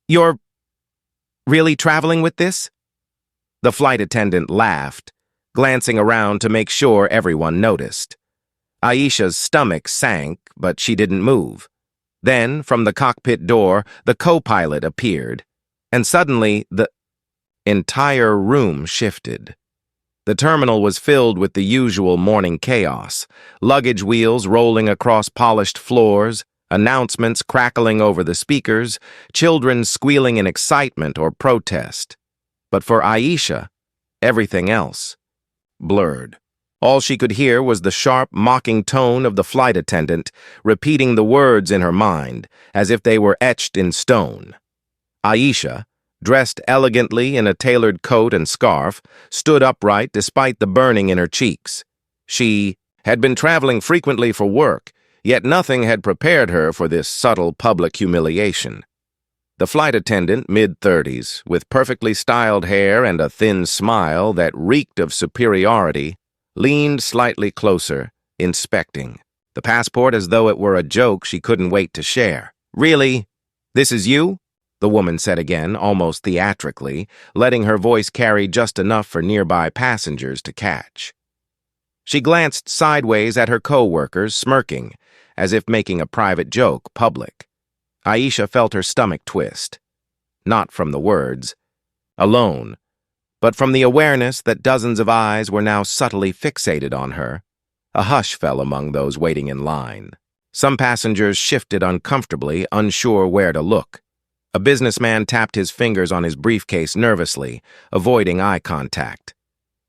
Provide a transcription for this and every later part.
You're really traveling with this? The flight attendant laughed, glancing around to make sure everyone noticed. Aisha's stomach sank, but she didn't move. Then, from the cockpit door, the co-pilot appeared, and suddenly the entire room shifted. The terminal was filled with the usual morning chaos, luggage wheels rolling across polished floors, announcements crackling over the speakers, children squealing in excitement or protest. But for Aisha, everything else blurred. All she could hear was the sharp, mocking tone of the flight attendant, repeating the words in her mind, as if they were etched in stone. Aisha, dressed elegantly in a tailored coat and scarf, stood upright despite the burning in her cheeks. She had been traveling frequently for work, yet nothing had prepared her for this subtle public humiliation. The flight attendant, mid-30s, with perfectly styled hair and a thin smile that reeked of superiority, leaned slightly closer, inspecting the passport as though it were a joke she couldn't wait to share. "Really? This is you?" the woman said again, almost theatrically, letting her voice carry just enough for nearby passengers to catch. She glanced sideways at her co-workers, smirking, as if making a private joke public. Aisha felt her stomach twist, not from the words alone, but from the awareness that dozens of eyes were now subtly fixated on her. A hush fell among those waiting in line. Some passengers shifted uncomfortably, unsure where to look. A businessman tapped his fingers on his briefcase nervously, avoiding eye contact.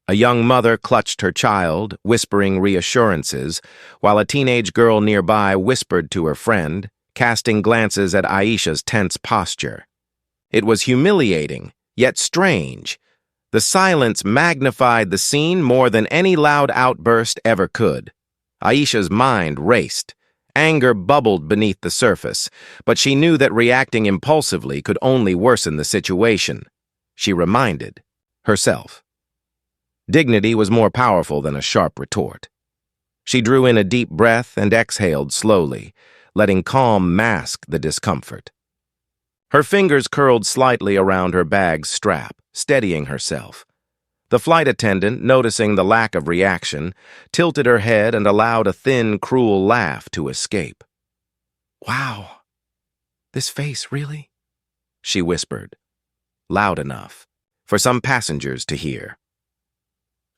A young mother clutched her child, whispering reassurances, while a teenage girl nearby whispered to her friend, casting glances at Aisha's tense posture. It was humiliating, yet strange. The silence magnified the scene more than any loud outburst ever could. Aisha's mind raced. Anger bubbled beneath the surface, but she knew that reacting impulsively could only worsen the situation. She reminded herself. Dignity was more powerful than a sharp retort. She drew in a deep breath and exhaled slowly, letting calm mask the discomfort. Her fingers curled slightly around her bag's strap, steadying herself. The flight attendant, noticing the lack of reaction, tilted her head and allowed a thin, cruel laugh to escape. "Wow, this face, really?" she whispered, loud enough for some passengers to hear.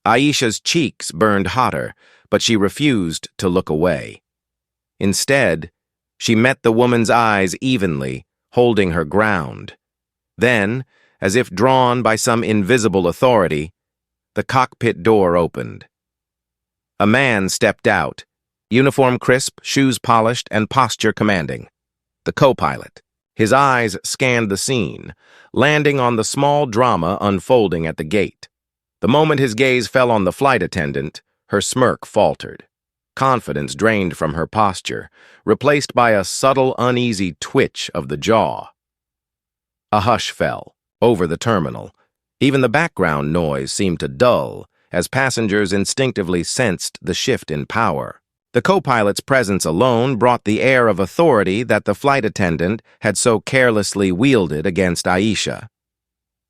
Aisha's cheeks burned hotter, but she refused to look away. Instead, she met the woman's eyes evenly, holding her ground. Then, as if drawn by some invisible authority, the cockpit door opened. A man stepped out, uniform crisp, shoes polished, and posture commanding. The co-pilot. His eyes scanned the scene, landing on the small drama unfolding at the gate. The moment his gaze fell on the flight attendant, her smirk faltered. Confidence drained from her posture, replaced by a subtle, uneasy twitch of the jaw. A hush fell over the terminal. Even the background noise seemed to dull, as passengers instinctively sensed the shift in power. The co-pilot's presence alone brought the air of authority that the flight attendant had so carelessly wielded against Aisha.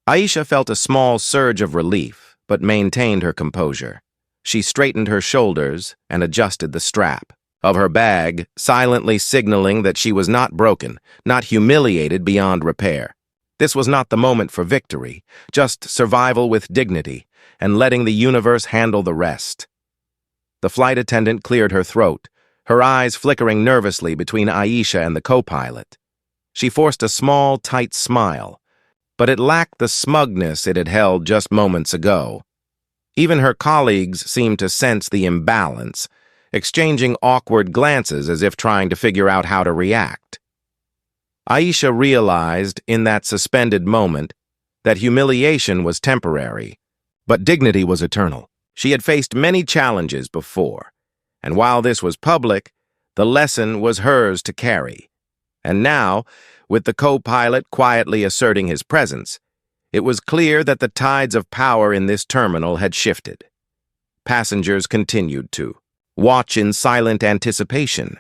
Aisha felt a small surge of relief, but maintained her composure. She straightened her shoulders and adjusted the strap of her bag, silently signaling that she was not broken, not humiliated beyond repair. This was not the moment for victory, just survival with dignity, and letting the universe handle the rest. The flight attendant cleared her throat, her eyes flickering nervously between Aisha and the co-pilot. She forced a small, tight smile, but it lacked the smugness it had held just moments ago. Even her colleagues seemed to sense the imbalance, exchanging awkward glances as if trying to figure out how to react. Aisha realized in that suspended moment that humiliation was temporary, but dignity was eternal. She had faced many challenges before, and while this was public, the lesson was hers to carry. And now, with the co-pilot quietly asserting his presence, it was clear that the tides of power in this terminal had shifted. Passengers continued to watch in silent anticipation.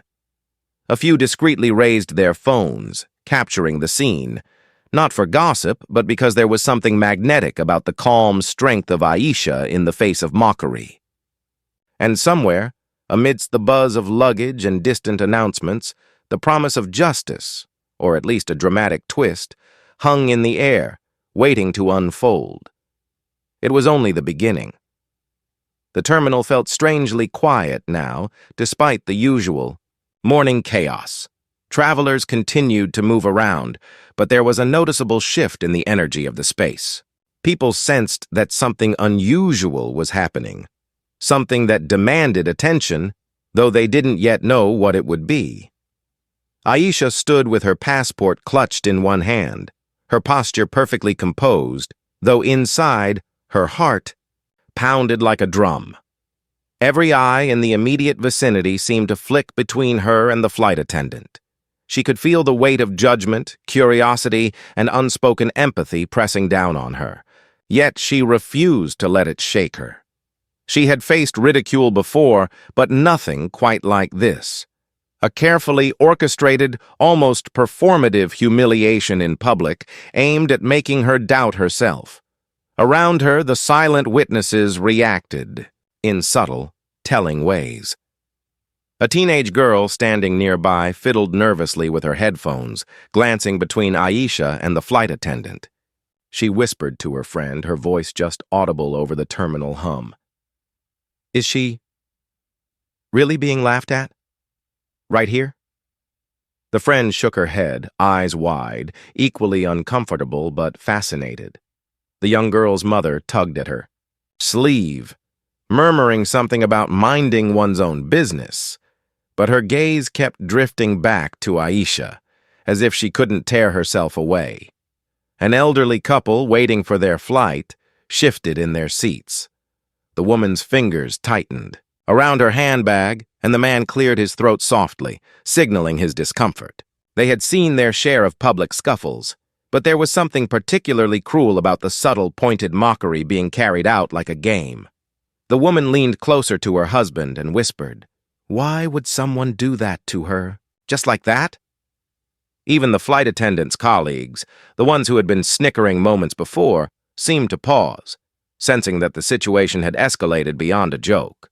A few discreetly raised their phones, capturing the scene, Not for gossip, but because there was something magnetic about the calm strength of Aisha in the face of mockery. And somewhere, amidst the buzz of luggage and distant announcements, the promise of justice, or at least a dramatic twist, hung in the air, waiting to unfold. It was only the beginning. The terminal felt strangely quiet now, despite the usual morning chaos. Travelers continued to move around, but there was a noticeable shift in the energy of the space. People sensed that something unusual was happening, something that demanded attention, though they didn't yet know what it would be. Aisha stood with her passport clutched in one hand, her posture perfectly composed, though inside, her heart pounded like a drum. Every eye in the immediate vicinity seemed to flick between her and the flight attendant. She could feel the weight of judgment, curiosity, and unspoken empathy pressing down on her. Yet she refused to let it shake her. She had faced ridicule before, but nothing quite like this. A carefully orchestrated, almost performative humiliation in public aimed at making her doubt herself. Around her, the silent witnesses reacted, in subtle, telling ways. A teenage girl standing nearby fiddled nervously with her headphones, glancing between Aisha and the flight attendant. She whispered to her friend, her voice just audible over the terminal hum. "Is she really being laughed at? Right here?" The friend shook her head, eyes wide, equally uncomfortable but fascinated. The young girl's mother tugged at her sleeve, murmuring something about minding one's own business. But her gaze kept drifting back to Aisha, as if she couldn't tear herself away. An elderly couple, waiting for their flight, shifted in their seats. The woman's fingers tightened around her handbag, and the man cleared his throat softly, signaling his discomfort. They had seen their share of public scuffles, but there was something particularly cruel about the subtle, pointed mockery being carried out like a game. The woman leaned closer to her husband and whispered, "Why would someone do that to her? Just like that?" Even the flight attendant's colleagues, the ones who had been snickering moments before, seemed to pause, sensing that the situation had escalated beyond a joke.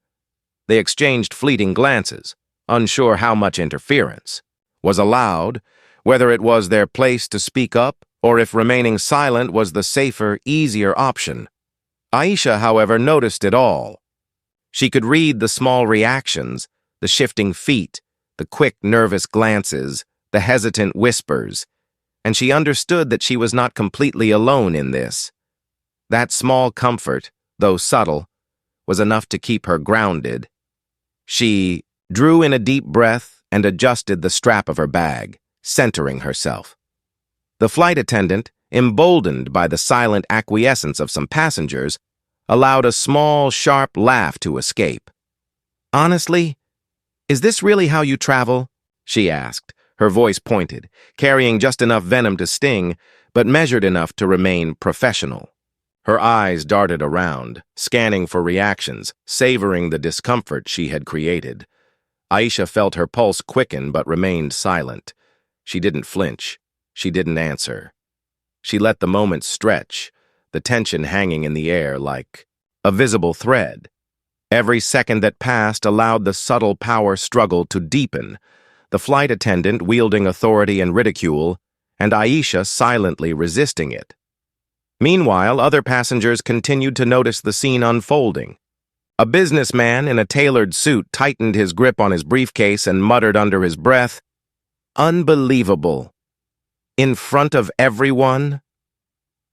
They exchanged fleeting glances, unsure how much interference was allowed, whether it was their place to speak up or if remaining silent was the safer, easier option. Aisha, however, noticed it all. She could read the small reactions, the shifting feet, the quick, nervous glances, the hesitant whispers, and she understood that she was not completely alone in this. That small comfort, though subtle, was enough to keep her grounded. She drew in a deep breath and adjusted the strap of her bag, centering herself. The flight attendant, emboldened by the silent acquiescence of some passengers, allowed a small, sharp laugh to escape. "Honestly, is this really how you travel?" she asked, her voice pointed, carrying just enough venom to sting, but measured enough to remain professional. Her eyes darted around, scanning for reactions, savoring the discomfort she had created. Aisha felt her pulse quicken but remained silent. She didn't flinch. She didn't answer. She let the moment stretch, the tension hanging in the air like a visible thread. Every second that passed allowed the subtle power struggle to deepen, the flight attendant wielding authority and ridicule, and Aisha silently resisting it. Meanwhile, other passengers continued to notice the scene unfolding. A businessman in a tailored suit tightened his grip on his briefcase and muttered under his breath, "Unbelievable. In front of everyone?"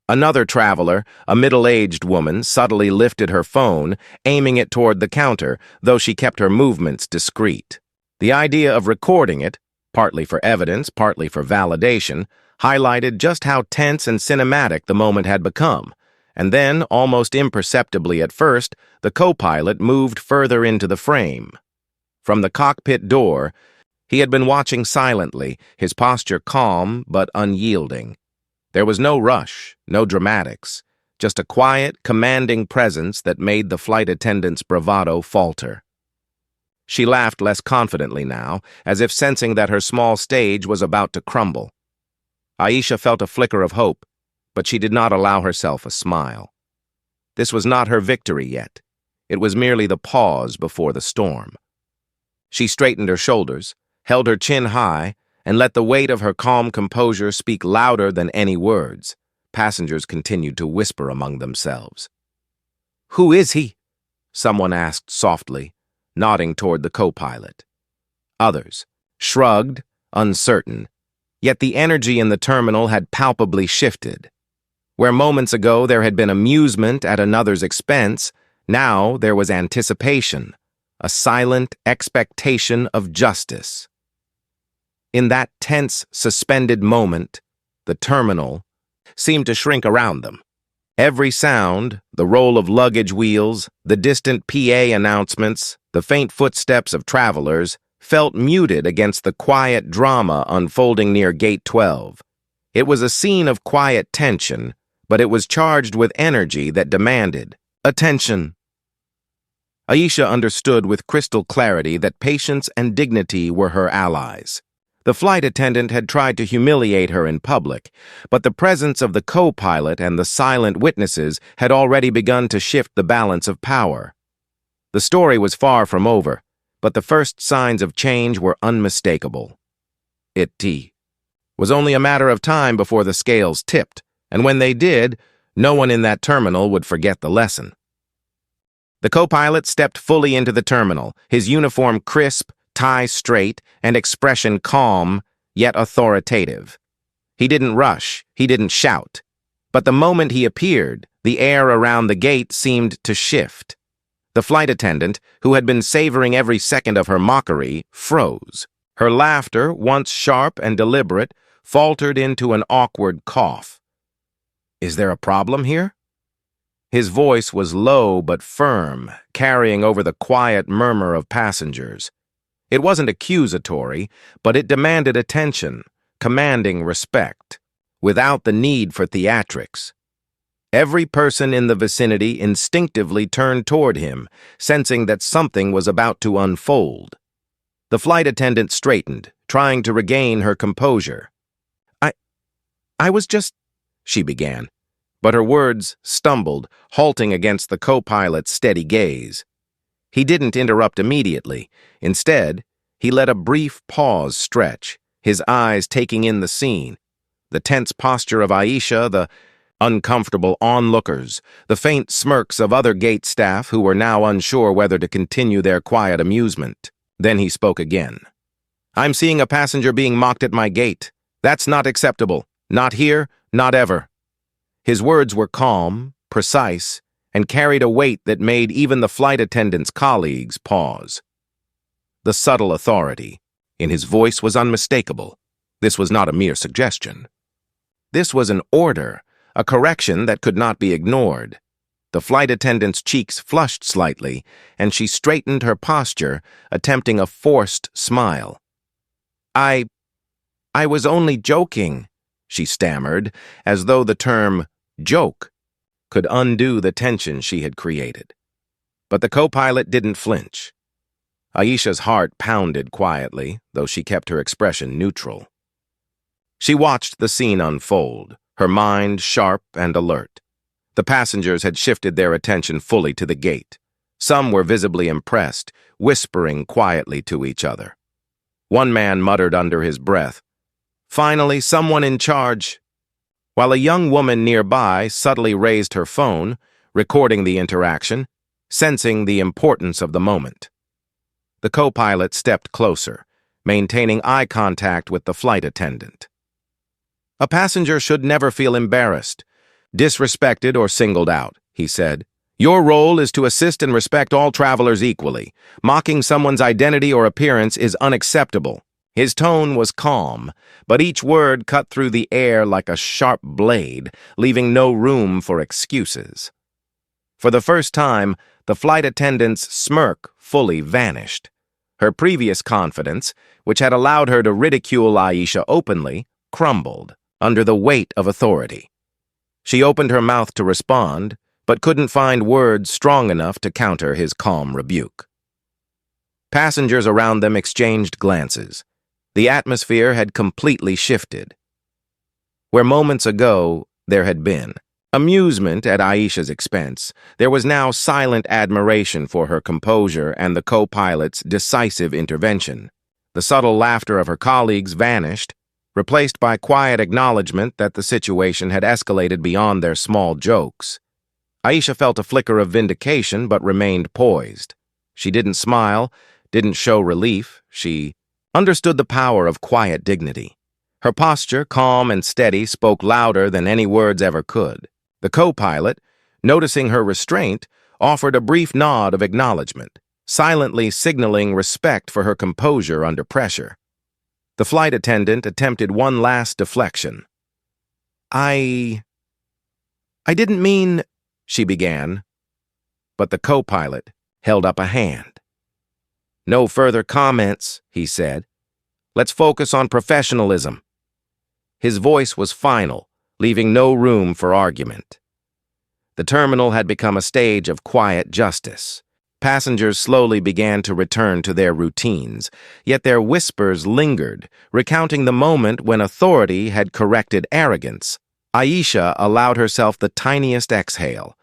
Another traveler, a middle-aged woman, subtly lifted her phone, aiming it toward the counter, though she kept her movements discreet. The idea of recording it, partly for evidence, partly for validation, highlighted just how tense and cinematic the moment had become, and then, almost imperceptibly at first, the co-pilot moved further into the frame. From the cockpit door, he had been watching silently, his posture calm but unyielding. There was no rush, no dramatics, just a quiet, commanding presence that made the flight attendant's bravado falter. She laughed less confidently now, as if sensing that her small stage was about to crumble. Aisha felt a flicker of hope, but she did not allow herself a smile. This was not her victory yet. It was merely the pause before the storm. She straightened her shoulders, held her chin high, and let the weight of her calm composure speak louder than any words. Passengers continued to whisper among themselves. "Who is he?" someone asked softly, nodding toward the co-pilot. Others shrugged, uncertain, yet the energy in the terminal had palpably shifted. Where moments ago there had been amusement at another's expense, now there was anticipation, a silent expectation of justice. In that tense, suspended moment, the terminal seemed to shrink around them. Every sound, the roll of luggage wheels, the distant PA announcements, the faint footsteps of travelers, felt muted against the quiet drama unfolding near Gate 12. It was a scene of quiet tension, but it was charged with energy that demanded attention. Aisha understood with crystal clarity that patience and dignity were her allies. The flight attendant had tried to humiliate her in public, but the presence of the co-pilot and the silent witnesses had already begun to shift the balance of power. The story was far from over, but the first signs of change were unmistakable. It was only a matter of time before the scales tipped, and when they did, no one in that terminal would forget the lesson. The co-pilot stepped fully into the terminal, his uniform crisp, tie straight, and expression calm, yet authoritative. He didn't rush, he didn't shout. But the moment he appeared, the air around the gate seemed to shift. The flight attendant, who had been savoring every second of her mockery, froze. Her laughter, once sharp and deliberate, faltered into an awkward cough. "Is there a problem here?" His voice was low but firm, carrying over the quiet murmur of passengers. It wasn't accusatory, but it demanded attention, commanding respect, without the need for theatrics. Every person in the vicinity instinctively turned toward him, sensing that something was about to unfold. The flight attendant straightened, trying to regain her composure. I was just," she began, but her words stumbled, halting against the co-pilot's steady gaze. He didn't interrupt immediately. Instead, he let a brief pause stretch, his eyes taking in the scene. The tense posture of Aisha, the uncomfortable onlookers, the faint smirks of other gate staff who were now unsure whether to continue their quiet amusement. Then he spoke again. "I'm seeing a passenger being mocked at my gate. That's not acceptable. Not here, not ever." His words were calm, precise, and carried a weight that made even the flight attendant's colleagues pause. The subtle authority in his voice was unmistakable. This was not a mere suggestion. This was an order, a correction that could not be ignored. The flight attendant's cheeks flushed slightly, and she straightened her posture, attempting a forced smile. I was only joking," she stammered, as though the term joke could undo the tension she had created. But the co-pilot didn't flinch. Aisha's heart pounded quietly, though she kept her expression neutral. She watched the scene unfold, her mind sharp and alert. The passengers had shifted their attention fully to the gate. Some were visibly impressed, whispering quietly to each other. One man muttered under his breath, "Finally, someone in charge," while a young woman nearby subtly raised her phone, recording the interaction, sensing the importance of the moment. The co-pilot stepped closer, maintaining eye contact with the flight attendant. "A passenger should never feel embarrassed, disrespected, or singled out," he said. "Your role is to assist and respect all travelers equally. Mocking someone's identity or appearance is unacceptable." His tone was calm, but each word cut through the air like a sharp blade, leaving no room for excuses. For the first time, the flight attendant's smirk fully vanished. Her previous confidence, which had allowed her to ridicule Aisha openly, crumbled under the weight of authority. She opened her mouth to respond, but couldn't find words strong enough to counter his calm rebuke. Passengers around them exchanged glances. The atmosphere had completely shifted. where moments ago there had been amusement at Aisha's expense, there was now silent admiration for her composure and the co-pilot's decisive intervention. The subtle laughter of her colleagues vanished, replaced by quiet acknowledgement that the situation had escalated beyond their small jokes. Aisha felt a flicker of vindication but remained poised. She didn't smile, didn't show relief. She understood the power of quiet dignity. Her posture, calm and steady, spoke louder than any words ever could. The co-pilot, noticing her restraint, offered a brief nod of acknowledgement, silently signaling respect for her composure under pressure. The flight attendant attempted one last deflection. I didn't mean, she began, but the co-pilot held up a hand. "No further comments," he said. "Let's focus on professionalism." His voice was final, leaving no room for argument. The terminal had become a stage of quiet justice. Passengers slowly began to return to their routines, yet their whispers lingered, recounting the moment when authority had corrected arrogance. Aisha allowed herself the tiniest exhale.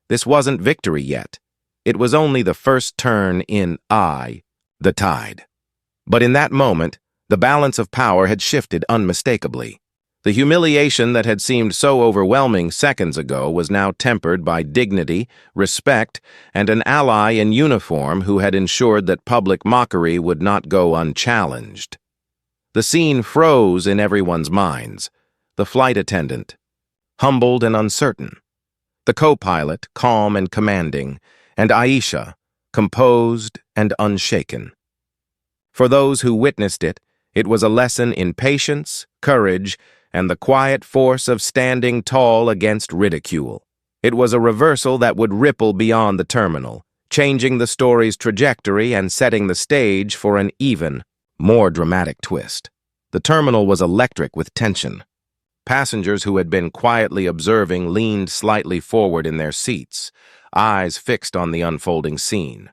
This wasn't victory yet. It was only the first turn in the tide. But in that moment, the balance of power had shifted unmistakably. The humiliation that had seemed so overwhelming seconds ago was now tempered by dignity, respect, and an ally in uniform who had ensured that public mockery would not go unchallenged. The scene froze in everyone's minds. The flight attendant, humbled and uncertain. The co-pilot, calm and commanding, and Aisha, composed and unshaken. For those who witnessed it, it was a lesson in patience, courage, and the quiet force of standing tall against ridicule. It was a reversal that would ripple beyond the terminal, changing the story's trajectory and setting the stage for an even more dramatic twist. The terminal was electric with tension. Passengers who had been quietly observing leaned slightly forward in their seats, eyes fixed on the unfolding scene.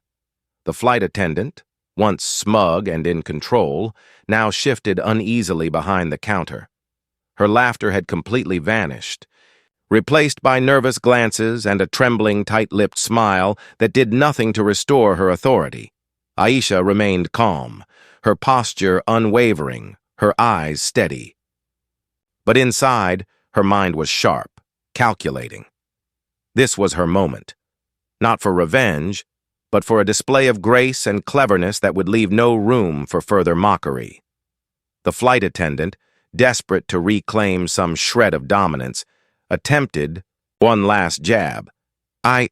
The flight attendant, once smug and in control, now shifted uneasily behind the counter. Her laughter had completely vanished, replaced by nervous glances and a trembling, tight-lipped smile that did nothing to restore her authority. Aisha remained calm, her posture unwavering, her eyes steady. But inside, her mind was sharp, calculating. This was her moment, not for revenge, but for a display of grace and cleverness that would leave no room for further mockery. The flight attendant, desperate to reclaim some shred of dominance, attempted one last jab. I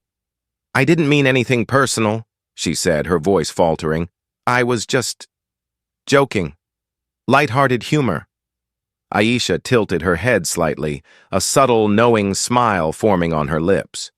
didn't mean anything personal," she said, her voice faltering. "I was just joking. Light-hearted humor." Aisha tilted her head slightly, a subtle, knowing smile forming on her lips.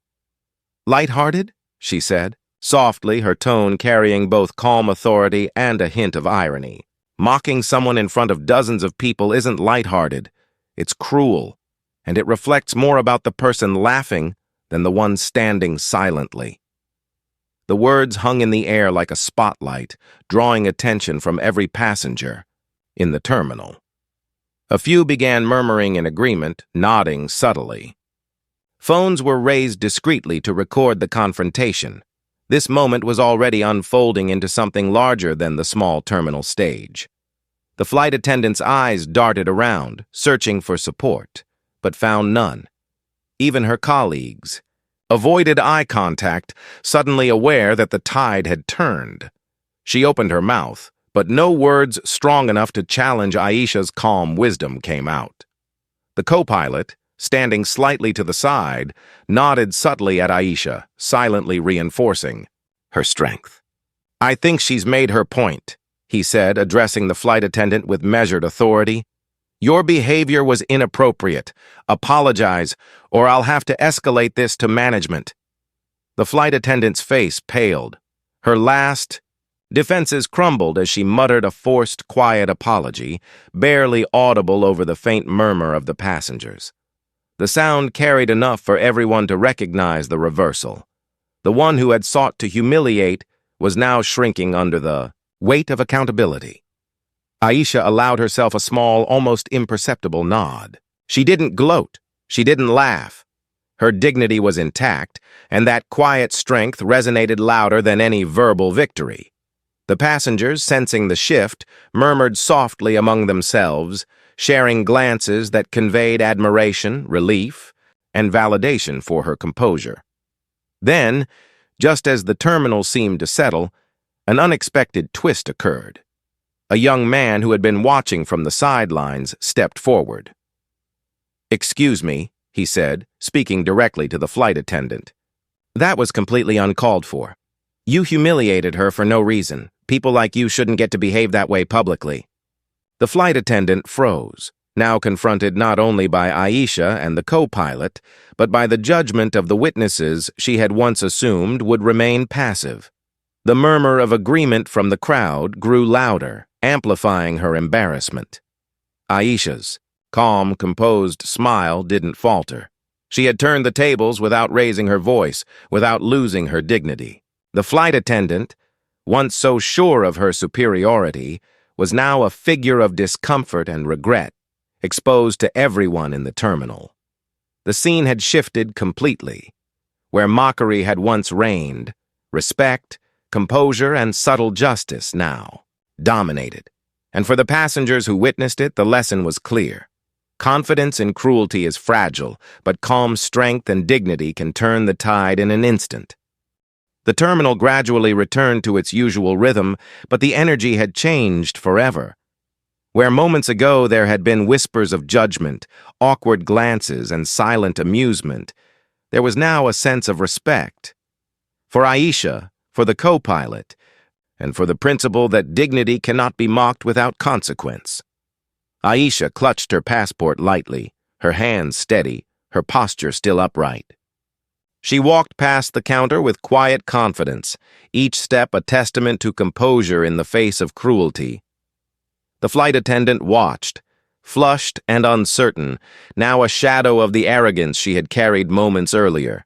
"Light-hearted?" she said, softly, her tone carrying both calm authority and a hint of irony. "Mocking someone in front of dozens of people isn't lighthearted. It's cruel, and it reflects more about the person laughing than the one standing silently." The words hung in the air like a spotlight, drawing attention from every passenger in the terminal. A few began murmuring in agreement, nodding subtly. Phones were raised discreetly to record the confrontation. This moment was already unfolding into something larger than the small terminal stage. The flight attendant's eyes darted around, searching for support, but found none. Even her colleagues avoided eye contact, suddenly aware that the tide had turned. She opened her mouth, but no words strong enough to challenge Aisha's calm wisdom came out. The co-pilot, standing slightly to the side, nodded subtly at Aisha, silently reinforcing her strength. "I think she's made her point," he said, addressing the flight attendant with measured authority. "Your behavior was inappropriate. Apologize, or I'll have to escalate this to management." The flight attendant's face paled. Her last defenses crumbled as she muttered a forced, quiet apology, barely audible over the faint murmur of the passengers. The sound carried enough for everyone to recognize the reversal. The one who had sought to humiliate was now shrinking under the weight of accountability. Aisha allowed herself a small, almost imperceptible nod. She didn't gloat. She didn't laugh. Her dignity was intact, and that quiet strength resonated louder than any verbal victory. The passengers, sensing the shift, murmured softly among themselves, sharing glances that conveyed admiration, relief, and validation for her composure. Then, just as the terminal seemed to settle, an unexpected twist occurred. A young man who had been watching from the sidelines stepped forward. "Excuse me," he said, speaking directly to the flight attendant. "That was completely uncalled for. You humiliated her for no reason. People like you shouldn't get to behave that way publicly." The flight attendant froze, now confronted not only by Aisha and the co-pilot, but by the judgment of the witnesses she had once assumed would remain passive. The murmur of agreement from the crowd grew louder, amplifying her embarrassment. Aisha's calm, composed smile didn't falter. She had turned the tables without raising her voice, without losing her dignity. The flight attendant, once so sure of her superiority, was now a figure of discomfort and regret, exposed to everyone in the terminal. The scene had shifted completely. Where mockery had once reigned, respect, composure, and subtle justice now dominated. And for the passengers who witnessed it, the lesson was clear. Confidence in cruelty is fragile, but calm strength and dignity can turn the tide in an instant. The terminal gradually returned to its usual rhythm, but the energy had changed forever. Where moments ago there had been whispers of judgment, awkward glances, and silent amusement, there was now a sense of respect. For Aisha, for the co-pilot, and for the principle that dignity cannot be mocked without consequence. Aisha clutched her passport lightly, her hands steady, her posture still upright. She walked past the counter with quiet confidence, each step a testament to composure in the face of cruelty. The flight attendant watched, flushed and uncertain, now a shadow of the arrogance she had carried moments earlier.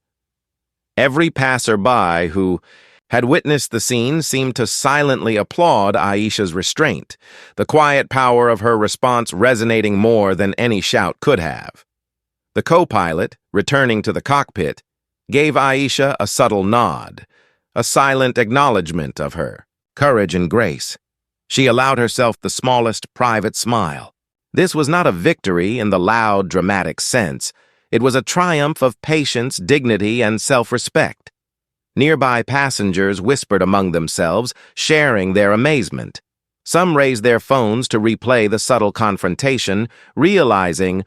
Every passer-by who had witnessed the scene seemed to silently applaud Aisha's restraint, the quiet power of her response resonating more than any shout could have. The co-pilot, returning to the cockpit, gave Aisha a subtle nod, a silent acknowledgement of her courage and grace. She allowed herself the smallest private smile. This was not a victory in the loud, dramatic sense. It was a triumph of patience, dignity, and self-respect. Nearby passengers whispered among themselves, sharing their amazement. Some raised their phones to replay the subtle confrontation, realizing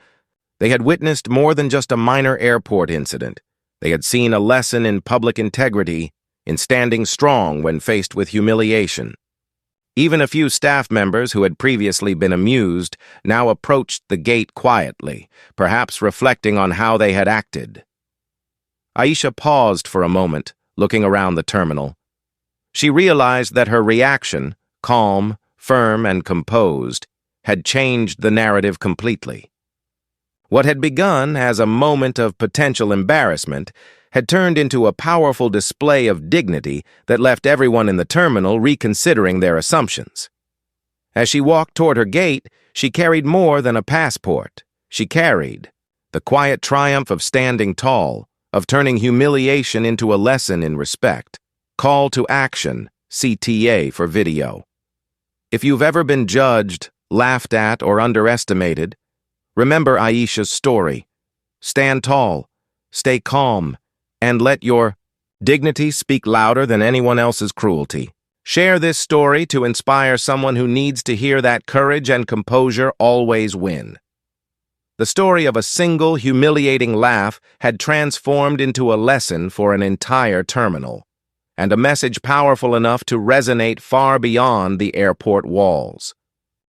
they had witnessed more than just a minor airport incident. They had seen a lesson in public integrity, in standing strong when faced with humiliation. Even a few staff members who had previously been amused now approached the gate quietly, perhaps reflecting on how they had acted. Aisha paused for a moment, looking around the terminal. She realized that her reaction, calm, firm, and composed, had changed the narrative completely. What had begun as a moment of potential embarrassment had turned into a powerful display of dignity that left everyone in the terminal reconsidering their assumptions. As she walked toward her gate, she carried more than a passport. She carried the quiet triumph of standing tall, of turning humiliation into a lesson in respect. Call to action, CTA for video. If you've ever been judged, laughed at, or underestimated, remember Aisha's story. Stand tall, stay calm, and let your dignity speak louder than anyone else's cruelty. Share this story to inspire someone who needs to hear that courage and composure always win. The story of a single humiliating laugh had transformed into a lesson for an entire terminal, and a message powerful enough to resonate far beyond the airport walls.